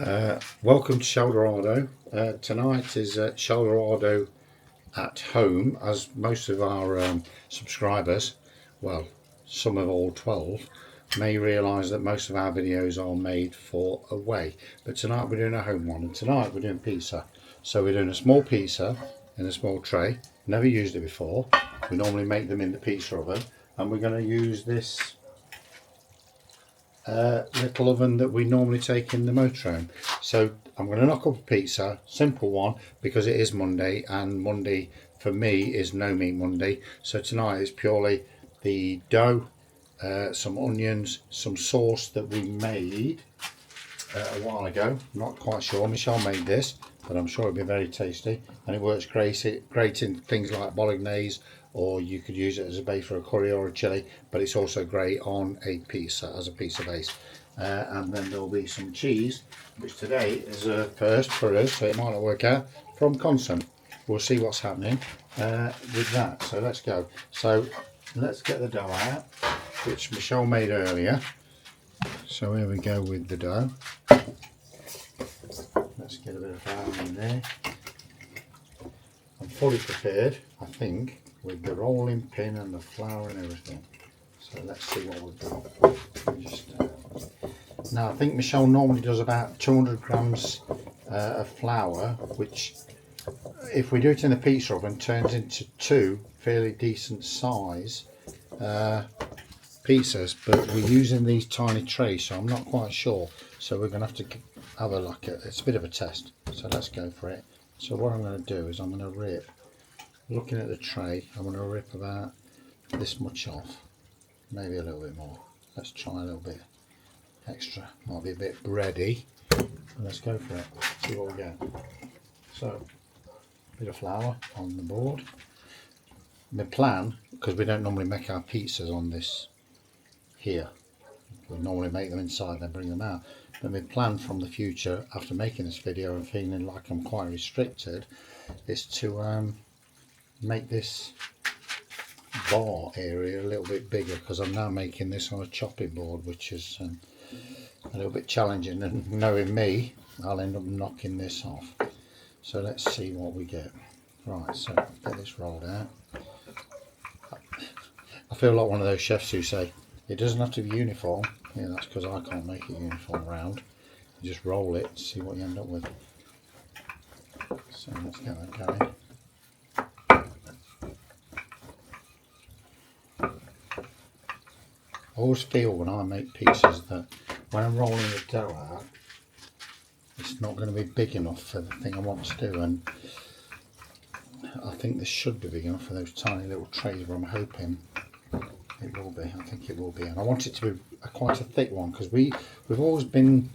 Welcome to Shellderado. Tonight is Shellderado at home, as most of our subscribers, well, some of all 12, may realise that most of our videos are made for away. But tonight we're doing a home one, and tonight we're doing pizza. So we're doing a small pizza in a small tray. Never used it before. We normally make them in the pizza oven, and we're going to use this little oven that we normally take in the motorhome. So I'm going to knock up a pizza, simple one, because it is Monday, and Monday for me is no meat Monday. So tonight is purely the dough, some onions, some sauce that we made a while ago. Not quite sure. Michelle made this, but I'm sure it'll be very tasty, and it works great in things like bolognese, or you could use it as a base for a curry or a chili, but it's also great on a pizza as a pizza base. And then there'll be some cheese, which today is a first for us, so it might not work out, from Constant. We'll see what's happening with that. So let's go. So let's get the dough out, which Michelle made earlier. So here we go with the dough. Let's get a bit of flour in there. I'm fully prepared, I think, with the rolling pin and the flour and everything. So let's see what we've got. Now I think Michelle normally does about 200 grams of flour, which if we do it in the pizza oven turns into two fairly decent size pizzas, but we're using these tiny trays, so I'm not quite sure. So we're going to have to have a look at it. It's a bit of a test, so let's go for it. So what I'm going to do is I'm going to rip, looking at the tray, I'm going to rip about this much off, maybe a little bit more. Let's try a little bit extra, might be a bit bready. Let's go for it, see what we get. So a bit of flour on the board. My plan, because we don't normally make our pizzas on this here, we normally make them inside then bring them out, but my plan from the future, after making this video and feeling like I'm quite restricted, is to make this bar area a little bit bigger, because I'm now making this on a chopping board, which is a little bit challenging, and knowing me, I'll end up knocking this off. So let's see what we get. Right, so get this rolled out. I feel like one of those chefs who say it doesn't have to be uniform. Yeah, that's because I can't make it uniform round. You just roll it, see what you end up with. So let's get that going. I always feel when I make pizzas that when I'm rolling the dough out, it's not going to be big enough for the thing I want to do, and I think this should be big enough for those tiny little trays, where I'm hoping it will be. I think it will be, and I want it to be quite a thick one, because we've always been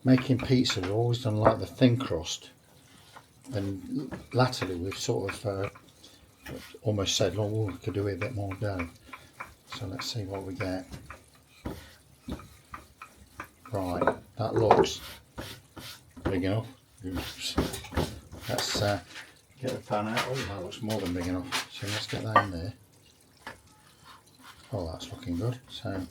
making pizza, we've always done like the thin crust, and latterly we've sort of almost said, oh, we could do it a bit more dough. So let's see what we get. Right, that looks big enough. Oops. Let's get the pan out. Oh, that looks more than big enough. So let's get that in there. Oh, that's looking good. So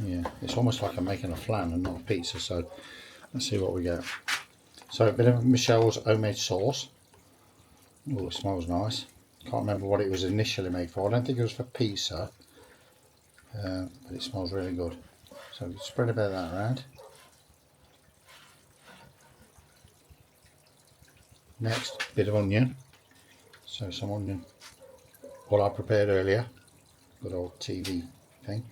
yeah, it's almost like I'm making a flan and not a pizza. So let's see what we get. So a bit of Michelle's homemade sauce. Oh, it smells nice. Can't remember what it was initially made for. I don't think it was for pizza, but it smells really good. So spread a bit of that around. Next, bit of onion. So some onion, what I prepared earlier, good old TV thing.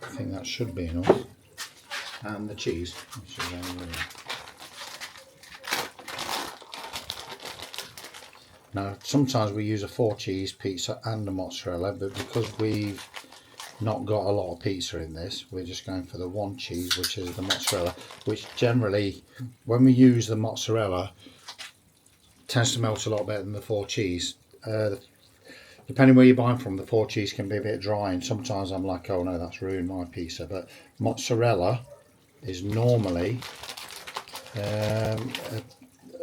I think that should be enough. And the cheese. Now sometimes we use a 4 cheese pizza and a mozzarella, but because we've not got a lot of pizza in this, we're just going for the 1 cheese, which is the mozzarella, which generally when we use the mozzarella tends to melt a lot better than the 4 cheese. Depending where you're buying from, the 4 cheese can be a bit dry, and sometimes I'm like, oh no, that's ruined my pizza. But mozzarella is normally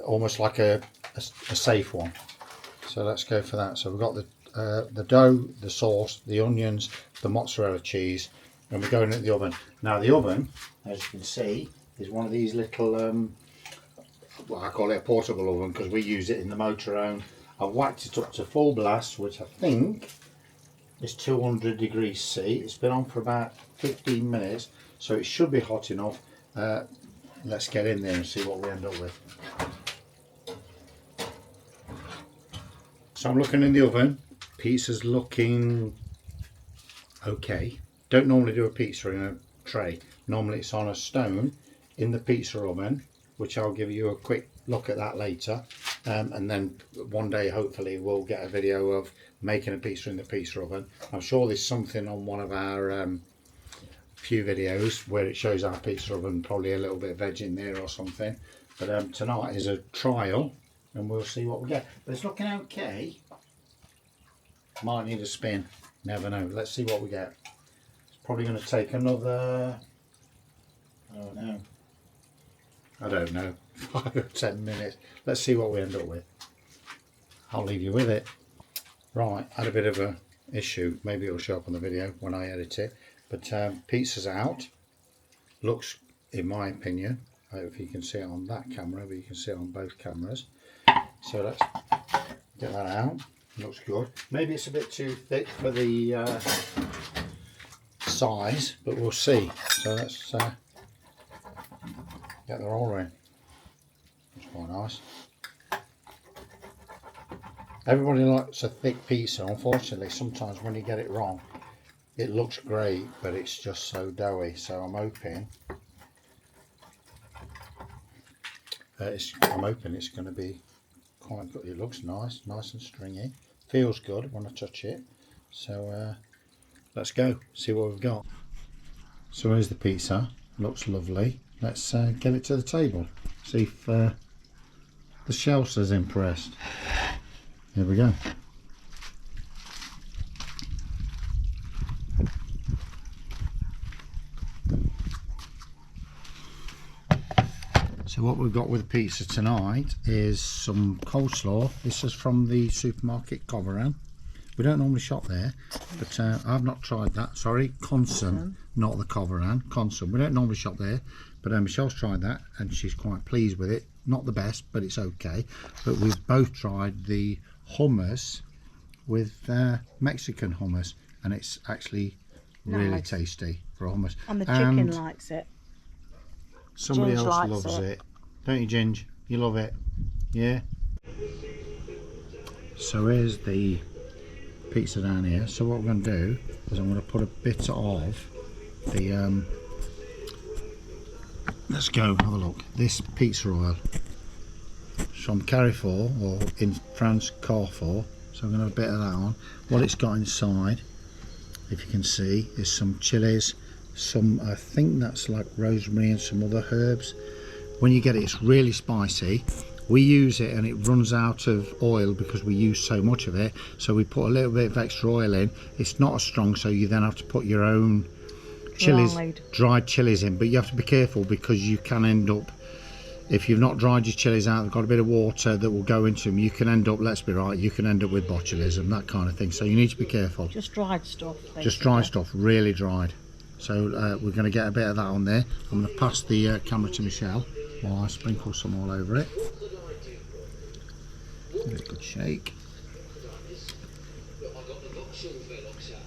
almost like a a safe one. So let's go for that. So we've got the dough, the sauce, the onions, the mozzarella cheese, and we're going in the oven. Now the oven, as you can see, is one of these little, well, I call it a portable oven because we use it in the motorhome. I've whacked it up to full blast, which I think is 200 degrees C. It's been on for about 15 minutes, so it should be hot enough. Let's get in there and see what we end up with. So I'm looking in the oven. Pizza's looking okay. Don't normally do a pizza in a tray. Normally it's on a stone in the pizza oven, which I'll give you a quick look at that later. And then one day hopefully we'll get a video of making a pizza in the pizza oven. I'm sure there's something on one of our few videos where it shows our pizza oven, probably a little bit of veg in there or something. But tonight is a trial and we'll see what we get. But it's looking okay. Might need a spin, never know. Let's see what we get. It's probably going to take another, I don't know, 5 or 10 minutes. Let's see what we end up with. I'll leave you with it. Right, I had a bit of a issue. Maybe it'll show up on the video when I edit it. But pizza's out. Looks, in my opinion, I don't know if you can see it on that camera, but you can see it on both cameras. So let's get that out. Looks good. Maybe it's a bit too thick for the size, but we'll see. So let's get the roller in. It's quite nice. Everybody likes a thick pizza. Unfortunately, sometimes when you get it wrong, it looks great, but it's just so doughy. So I'm hoping it's going to be quite good. It looks nice and stringy. Feels good when I touch it. So let's go see what we've got. So here's the pizza. Looks lovely. Let's get it to the table. See if the Shellster's impressed. Here we go. So what we've got with the pizza tonight is some coleslaw. This is from the supermarket Coveran. We don't normally shop there, but I've not tried that. Sorry, Consum, not the Coveran, Consum. We don't normally shop there, but Michelle's tried that and she's quite pleased with it. Not the best, but it's okay. But we've both tried the hummus with Mexican hummus, and it's actually really tasty for hummus. And the chicken likes it. Somebody else loves it. Don't you, Ginge? You love it? Yeah? So here's the pizza down here. So what we're going to do is I'm going to put a bit of the let's go have a look. This pizza oil from Carrefour, or in France Carrefour. So I'm going to have a bit of that on. What it's got inside, if you can see, is some chilies, some, I think that's like rosemary and some other herbs. When you get it, it's really spicy. We use it and it runs out of oil because we use so much of it, so we put a little bit of extra oil in. It's not as strong, so you then have to put your own chilies, dried chilies in, but you have to be careful because you can end up, if you've not dried your chilies out, they've got a bit of water that will go into them, you can end up, let's be right, you can end up with botulism, that kind of thing, so you need to be careful. Just dried stuff, basically. Just dry stuff, really dried. So we're going to get a bit of that on there. I'm going to pass the camera to Michelle while I sprinkle some all over it. Give it a good shake.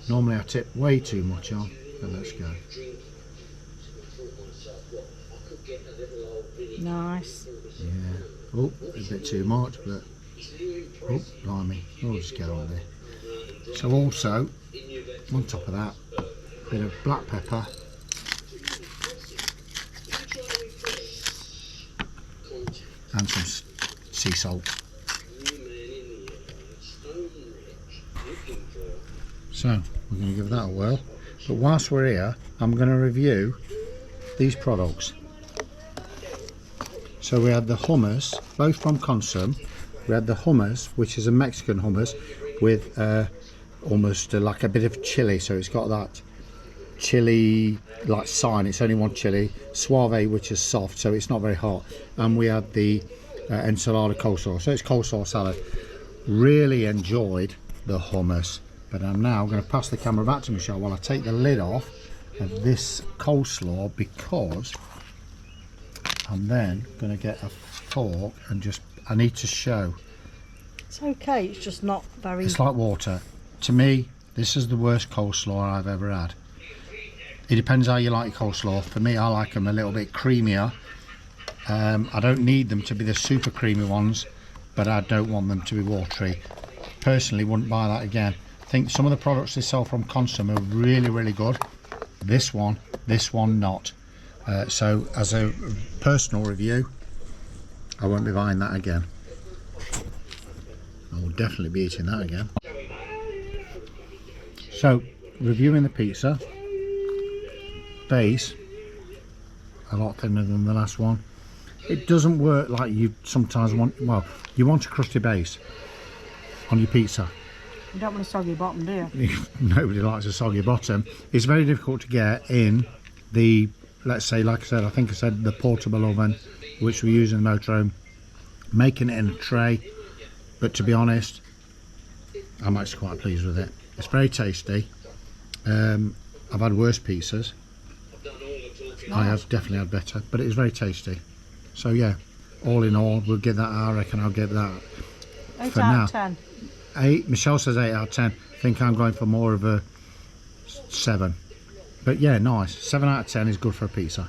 Normally I tip way too much on, but let's go. Nice. Yeah. Oh, a bit too much, but oh, blimey, we'll just get on there. So also, on top of that, a bit of black pepper. And some sea salt. So we're going to give that a whirl. But whilst we're here, I'm going to review these products. So we had the hummus, both from Consum. We had the hummus, which is a Mexican hummus with almost like a bit of chili. So it's got that chili like sign. It's only one chili. Suave, which is soft, so it's not very hot. And we had the enchilada coleslaw. So it's coleslaw salad. Really enjoyed the hummus, but I'm now going to pass the camera back to Michelle while I take the lid off of this coleslaw, because I'm then going to get a fork and just, I need to show. It's okay, it's just not very... It's like water. To me, this is the worst coleslaw I've ever had. It depends how you like your coleslaw. For me, I like them a little bit creamier. I don't need them to be the super creamy ones, but I don't want them to be watery. Personally, wouldn't buy that again. I think some of the products they sell from Consum are really, really good. This one not. So as a personal review, I won't be buying that again. I will definitely be eating that again. So, reviewing the pizza. Base, a lot thinner than the last one. It doesn't work like you sometimes want. Well, you want a crusty base on your pizza. You don't want a soggy bottom, do you? Nobody likes a soggy bottom. It's very difficult to get in the, let's say, like I said, I think I said the portable oven, which we use in the motorhome, making it in a tray. But to be honest, I'm actually quite pleased with it. It's very tasty. I've had worse pizzas. I have definitely had better, but it is very tasty. So yeah, all in all, we'll give that, I reckon I'll give that 8 for out now. of 10. 8, Michelle says 8 out of 10. I think I'm going for more of a 7. But yeah, nice. 7 out of 10 is good for a pizza.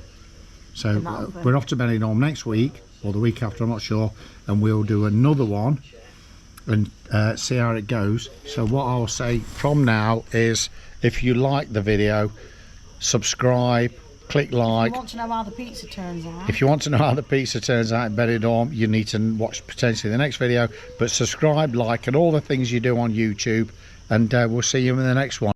So we're off to Benidorm next week, or the week after, I'm not sure, and we'll do another one and see how it goes. So what I'll say from now is, if you like the video, subscribe, click like. If you want to know how the pizza turns out. If you want to know how the pizza turns out in Benidorm, you need to watch potentially the next video. But subscribe, like, and all the things you do on YouTube, and we'll see you in the next one.